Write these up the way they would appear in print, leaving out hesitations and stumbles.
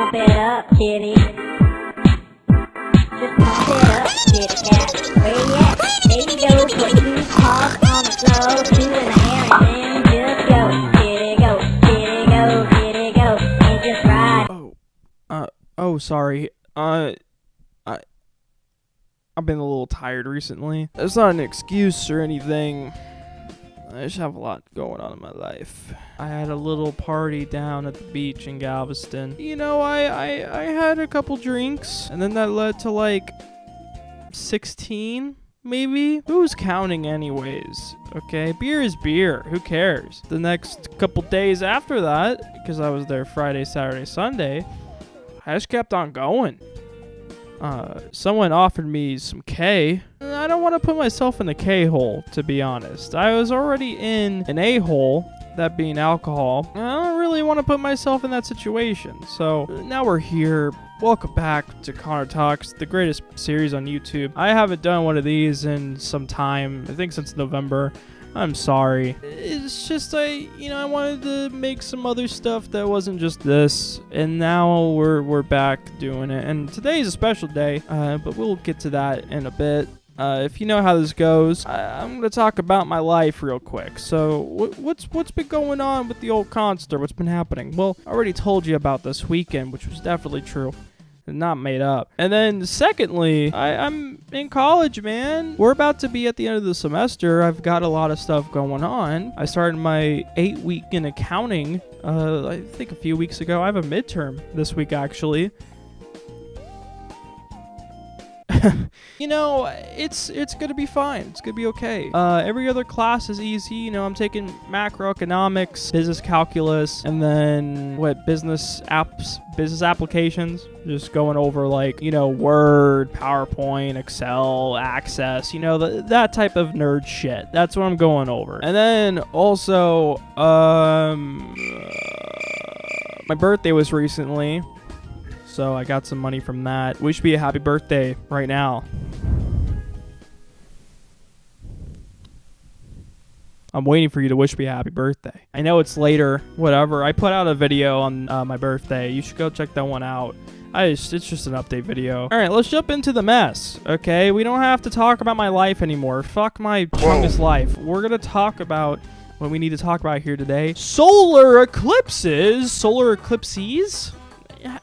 pump it up, kitty. Just pump it up, kitty cat. Where you at? There you go. Put two paws on the floor, two in the air, and then just go. Kitty go, kitty go, kitty go, and just ride. Oh, sorry. I've been a little tired recently. It's not an excuse or anything. I just have a lot going on in my life. I had a little party down at the beach in Galveston. You know, I had a couple drinks, and then that led to like 16, maybe? Who's counting anyways? Okay, beer is beer. Who cares? The next couple days after that, because I was there Friday, Saturday, Sunday, I just kept on going. Someone offered me some K. I don't want to put myself in the K-hole, to be honest. I was already in an A-hole, that being alcohol. I don't really want to put myself in that situation. So now we're here. Welcome back to Connor Talks, the greatest series on YouTube. I haven't done one of these in some time, I think since November. I'm sorry. It's just I wanted to make some other stuff that wasn't just this, and now we're back doing it. And today is a special day, but we'll get to that in a bit. If you know how this goes, I'm gonna talk about my life real quick. So what's been going on with the old Conster? What's been happening? Well, I already told you about this weekend, which was definitely true. Not made up. And then secondly, I'm in college, man. We're about to be at the end of the semester. I've got a lot of stuff going on. I started my 8-week in accounting, I think a few weeks ago. I have a midterm this week, actually. You know, it's gonna be fine. It's gonna be okay. Every other class is easy. You know, I'm taking macroeconomics, business calculus, and then business applications. Just going over like, Word, PowerPoint, Excel, Access, that type of nerd shit. That's what I'm going over. And then also, my birthday was recently. So I got some money from that. Wish me a happy birthday right now. I'm waiting for you to wish me a happy birthday. I know it's later, whatever. I put out a video on my birthday. You should go check that one out. It's just an update video. All right, let's jump into the mess, okay? We don't have to talk about my life anymore. Fuck my chungus life. We're going to talk about what we need to talk about here today. Solar eclipses. Solar eclipses?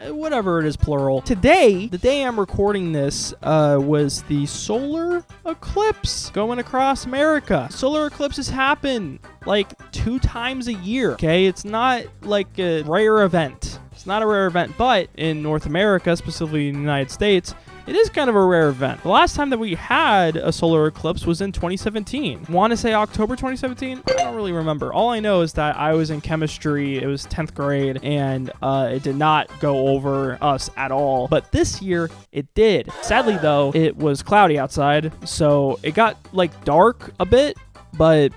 Whatever it is, plural. Today, the day I'm recording this, was the solar eclipse going across America. Solar eclipses happen like 2 times a year, okay? It's not like a rare event. It's not a rare event, but in North America, specifically in the United States, it is kind of a rare event. The last time that we had a solar eclipse was in 2017. Want to say October 2017? I don't really remember. All I know is that I was in chemistry. It was 10th grade, and it did not go over us at all. But this year, it did. Sadly, though, it was cloudy outside, so it got like dark a bit, but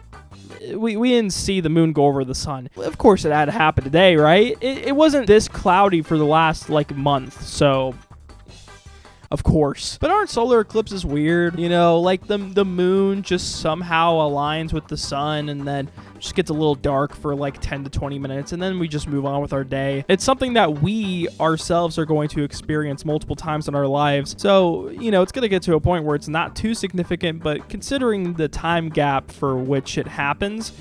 we didn't see the moon go over the sun. Of course, it had to happen today, right? It wasn't this cloudy for the last like month, so of course. But aren't solar eclipses weird? Like the moon just somehow aligns with the sun and then just gets a little dark for like 10 to 20 minutes and then we just move on with our day. It's something that we ourselves are going to experience multiple times in our lives. So, it's going to get to a point where it's not too significant, but considering the time gap for which it happens,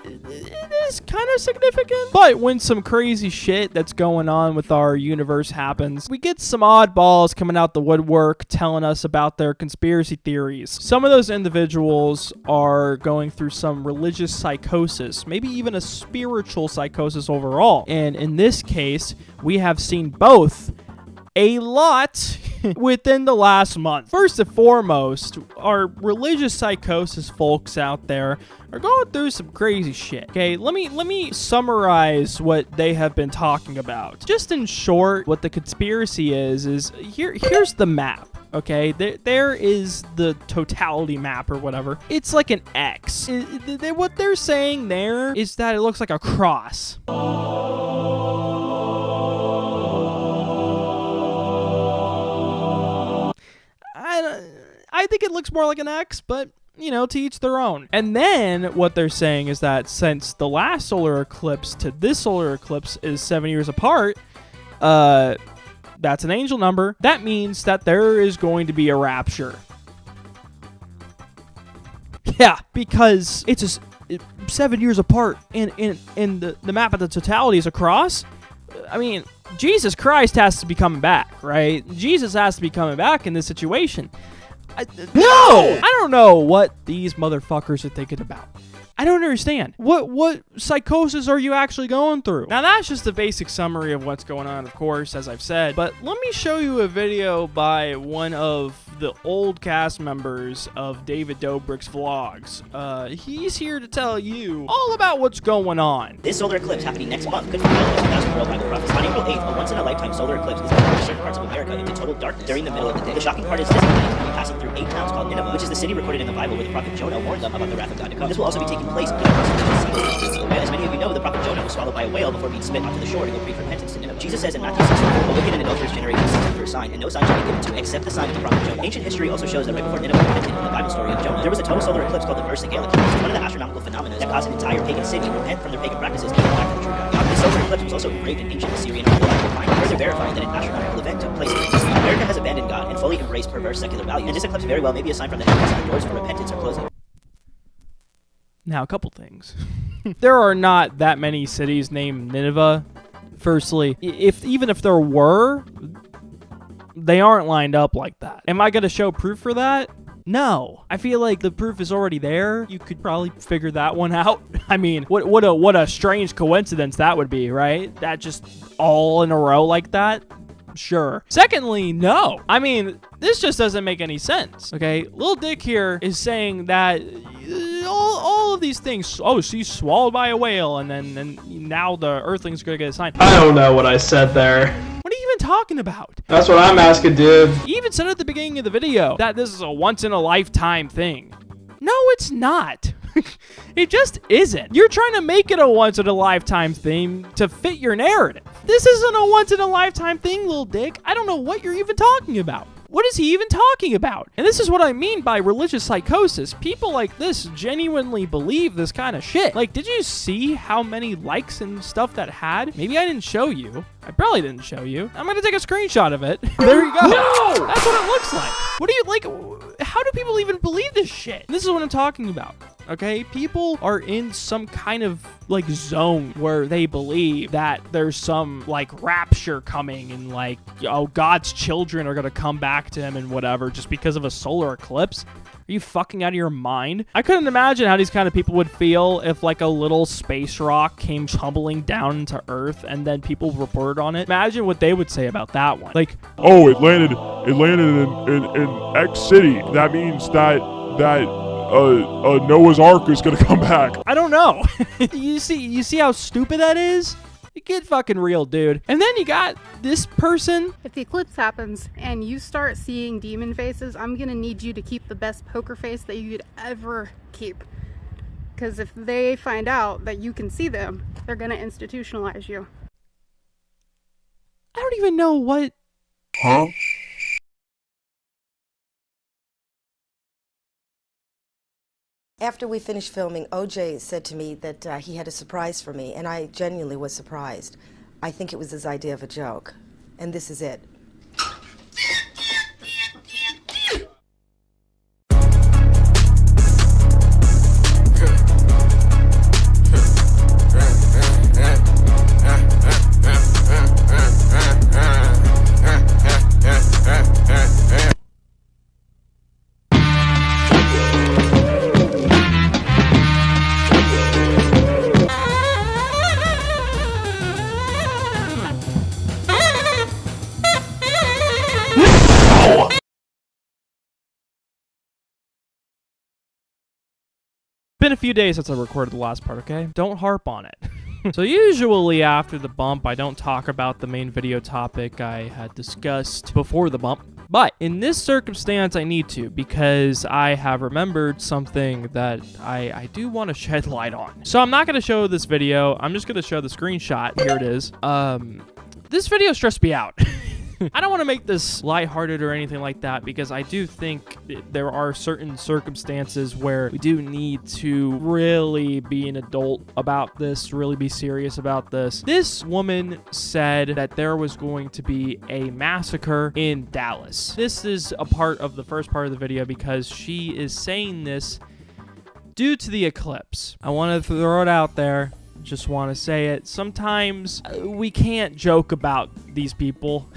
it is kind of significant. But when some crazy shit that's going on with our universe happens, we get some oddballs coming out the woodwork telling us about their conspiracy theories. Some of those individuals are going through some religious psychosis, maybe even a spiritual psychosis overall. And in this case, we have seen both a lot within the last month. First and foremost, our religious psychosis folks out there are going through some crazy shit. Okay, let me summarize what they have been talking about. Just in short, what the conspiracy is here's the map. Okay, there is the totality map or whatever. It's like an X. What they're saying there is that it looks like a cross. I think it looks more like an X, but to each their own. And then what they're saying is that since the last solar eclipse to this solar eclipse is 7 years apart, That's an angel number. That means that there is going to be a rapture. Yeah, because it's just 7 years apart, and the map of the totality is across. I mean, Jesus Christ has to be coming back, right? Jesus has to be coming back in this situation. No! I don't know what these motherfuckers are thinking about. I don't understand. What psychosis are you actually going through? Now, that's just a basic summary of what's going on, of course, as I've said. But let me show you a video by one of the old cast members of David Dobrik's vlogs. He's here to tell you all about what's going on. This solar eclipse happening next month could fulfill the 2000 World Bible prophecy. On April 8th, a once-in-a-lifetime solar eclipse is going to plunge certain parts of America into total darkness during the middle of the day. The shocking part is this eclipse will be passing through 8 towns called Nineveh, which is the city recorded in the Bible where the prophet Jonah warned them about the wrath of God to come. This will also be taking place in as many of you know, the prophet Jonah was swallowed by a whale before being spit onto the shore to go preach repentance to Nineveh. Jesus says in Matthew 6:4, "The wicked and adulterous generation seeks for a sign, and no sign shall be given to except the sign of the prophet Jonah." Ancient history also shows that right before Nineveh repented in the Bible story of Jonah, there was a total solar eclipse called the Eclipse. It's one of the astronomical phenomena that caused an entire pagan city to repent from their pagan practices and come back to the true God. This solar eclipse was also engraved in ancient Assyrian and Babylonian minds, further verifying that an astronomical event took place. America has abandoned God and fully embraced perverse secular values, and this eclipse very well may be a sign from the heavens that the doors for repentance are closing. Now, a couple things. There are not that many cities named Nineveh. Firstly, even if there were, they aren't lined up like that. Am I going to show proof for that? No. I feel like the proof is already there. You could probably figure that one out. I mean, what a strange coincidence that would be, right? That just all in a row like that? Sure. Secondly, no. I mean, this just doesn't make any sense, okay? Lil Dick here is saying that all of these things, oh, she's swallowed by a whale, and now the Earthling's gonna get a sign. I don't know what I said there. What are you even talking about? That's what I'm asking, dude. He even said at the beginning of the video that this is a once-in-a-lifetime thing. No, it's not. It just isn't. You're trying to make it a once-in-a-lifetime thing to fit your narrative. This isn't a once-in-a-lifetime thing, Lil Dick. I don't know what you're even talking about. What is he even talking about? And this is what I mean by religious psychosis. People like this genuinely believe this kind of shit. Like, did you see how many likes and stuff that had? Maybe I didn't show you. I probably didn't show you. I'm gonna take a screenshot of it. There you go. No! That's what it looks like. What do you, like, how do people even believe this shit? This is what I'm talking about. Okay, people are in some kind of like zone where they believe that there's some like rapture coming and like, oh, God's children are gonna come back to him and whatever just because of a solar eclipse. Are you fucking out of your mind? I couldn't imagine how these kind of people would feel if like a little space rock came tumbling down into Earth and then people reported on it. Imagine what they would say about that one. Like, oh, it landed in X city. That means that Noah's Ark is gonna come back. I don't know. You see how stupid that is? Get fucking real, dude. And then you got this person. If the eclipse happens and you start seeing demon faces, I'm gonna need you to keep the best poker face that you could ever keep. Because if they find out that you can see them, they're gonna institutionalize you. I don't even know what... Huh? After we finished filming, OJ said to me that he had a surprise for me, and I genuinely was surprised. I think it was his idea of a joke, and this is it. Been a few days since I recorded the last part, okay? Don't harp on it. So usually after the bump, I don't talk about the main video topic I had discussed before the bump. But in this circumstance, I need to because I have remembered something that I do want to shed light on. So I'm not going to show this video. I'm just going to show the screenshot. Here it is. This video stressed me out. I don't want to make this lighthearted or anything like that, because I do think there are certain circumstances where we do need to really be an adult about this, really be serious about this. This woman said that there was going to be a massacre in Dallas. This is a part of the first part of the video because she is saying this due to the eclipse. I want to throw it out there. Just want to say it. Sometimes we can't joke about these people.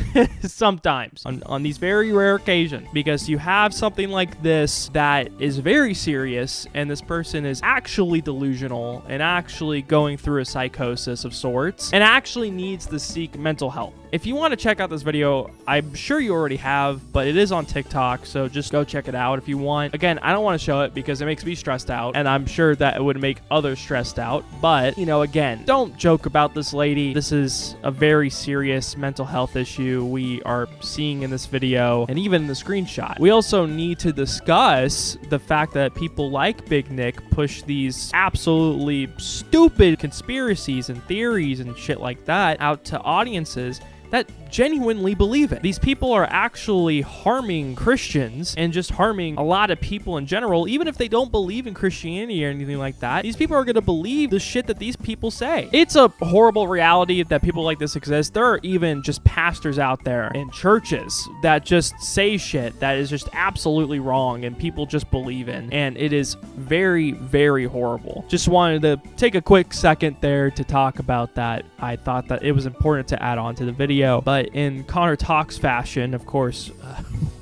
Sometimes on these very rare occasions, because you have something like this that is very serious, and this person is actually delusional and actually going through a psychosis of sorts and actually needs to seek mental help. If you want to check out this video, I'm sure you already have, but it is on TikTok, so just go check it out if you want. Again, I don't want to show it because it makes me stressed out, and I'm sure that it would make others stressed out. But, you know, again, don't joke about this lady. This is a very serious mental health issue we are seeing in this video, and even in the screenshot. We also need to discuss the fact that people like Big Nick push these absolutely stupid conspiracies and theories and shit like that out to audiences that genuinely believe it. These people are actually harming Christians and just harming a lot of people in general, even if they don't believe in Christianity or anything like that. These people are going to believe the shit that these people say. It's a horrible reality that people like this exist. There are even just pastors out there in churches that just say shit that is just absolutely wrong and people just believe in, and it is very, very horrible. Just wanted to take a quick second there to talk about that. I thought that it was important to add on to the video. But in Connor Talks fashion, of course,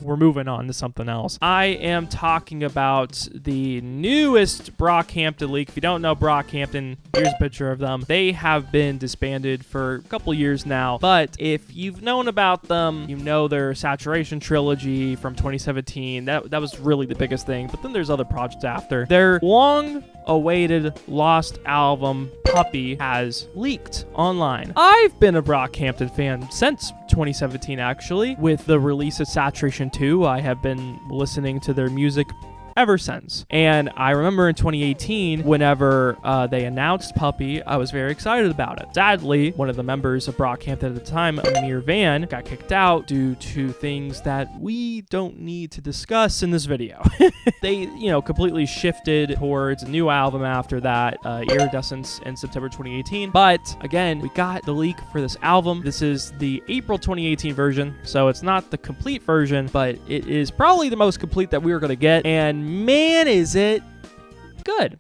we're moving on to something else. I am talking about the newest Brockhampton leak. If you don't know Brockhampton, here's a picture of them. They have been disbanded for a couple years now, but if you've known about them, you know their Saturation trilogy from 2017. That was really the biggest thing, but then there's other projects after. Their long-awaited lost album, Puppy, has leaked online. I've been a Brockhampton fan since 2017, actually. With the release of Saturation 2, I have been listening to their music ever since. And I remember in 2018, whenever they announced Puppy, I was very excited about it. Sadly, one of the members of Brockhampton at the time, Amir Van, got kicked out due to things that we don't need to discuss in this video. They, completely shifted towards a new album after that, Iridescence, in September 2018. But again, we got the leak for this album. This is the April 2018 version, so it's not the complete version, but it is probably the most complete that we were going to get. And man, is it good.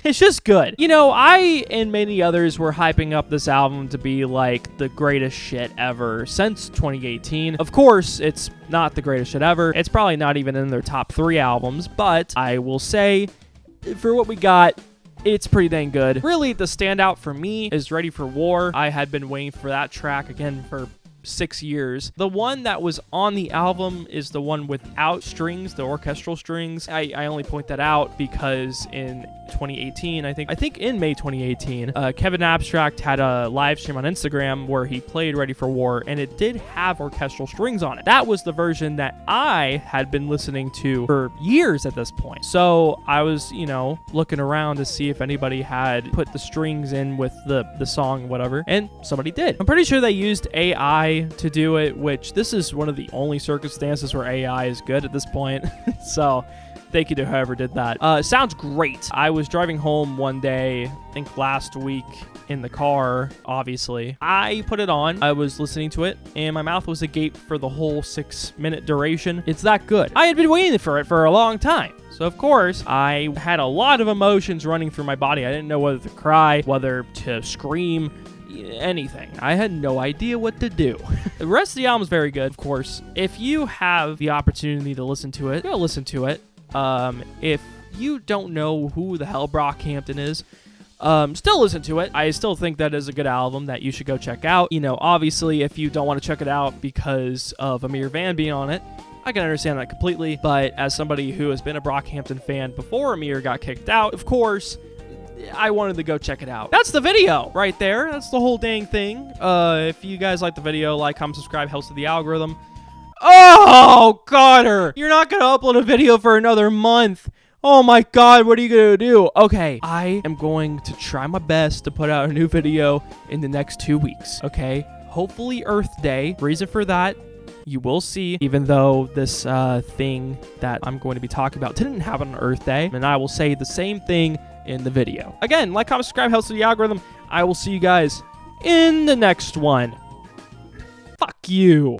It's just good. I and many others were hyping up this album to be like the greatest shit ever since 2018. Of course, it's not the greatest shit ever. It's probably not even in their top 3 albums, but I will say, for what we got, it's pretty dang good. Really, the standout for me is Ready for War. I had been waiting for that track again for 6 years. The one that was on the album is the one without strings, the orchestral strings. I only point that out because in 2018, I think in May 2018, Kevin Abstract had a live stream on Instagram where he played Ready for War, and it did have orchestral strings on it. That was the version that I had been listening to for years at this point. So I was, looking around to see if anybody had put the strings in with the song, whatever, and somebody did. I'm pretty sure they used AI to do it, which this is one of the only circumstances where AI is good at this point. So thank you to whoever did that. Sounds great. I was driving home one day, I think last week, in the car, obviously. I put it on, I was listening to it, and my mouth was agape for the whole 6-minute duration. It's that good. I had been waiting for it for a long time. So of course, I had a lot of emotions running through my body. I didn't know whether to cry, whether to scream, anything. I had no idea what to do. The rest of the album is very good, of course. If you have the opportunity to listen to it, go listen to it. If you don't know who the hell Brockhampton is, still listen to it. I still think that is a good album that you should go check out. Obviously, if you don't want to check it out because of Amir Van being on it, I can understand that completely. But as somebody who has been a Brockhampton fan before Amir got kicked out, of course, I wanted to go check it out. That's the video right there. That's the whole dang thing. If you guys like the video, like, comment, subscribe, helps with the algorithm. Oh, Connor, you're not going to upload a video for another month. Oh my God, what are you going to do? Okay, I am going to try my best to put out a new video in the next 2 weeks, okay? hopefully Earth Day. Reason for that, you will see, even though this thing that I'm going to be talking about didn't happen on Earth Day, and I will say the same thing in the video. Again, like, comment, subscribe, helps with the algorithm. I will see you guys in the next one. Fuck you.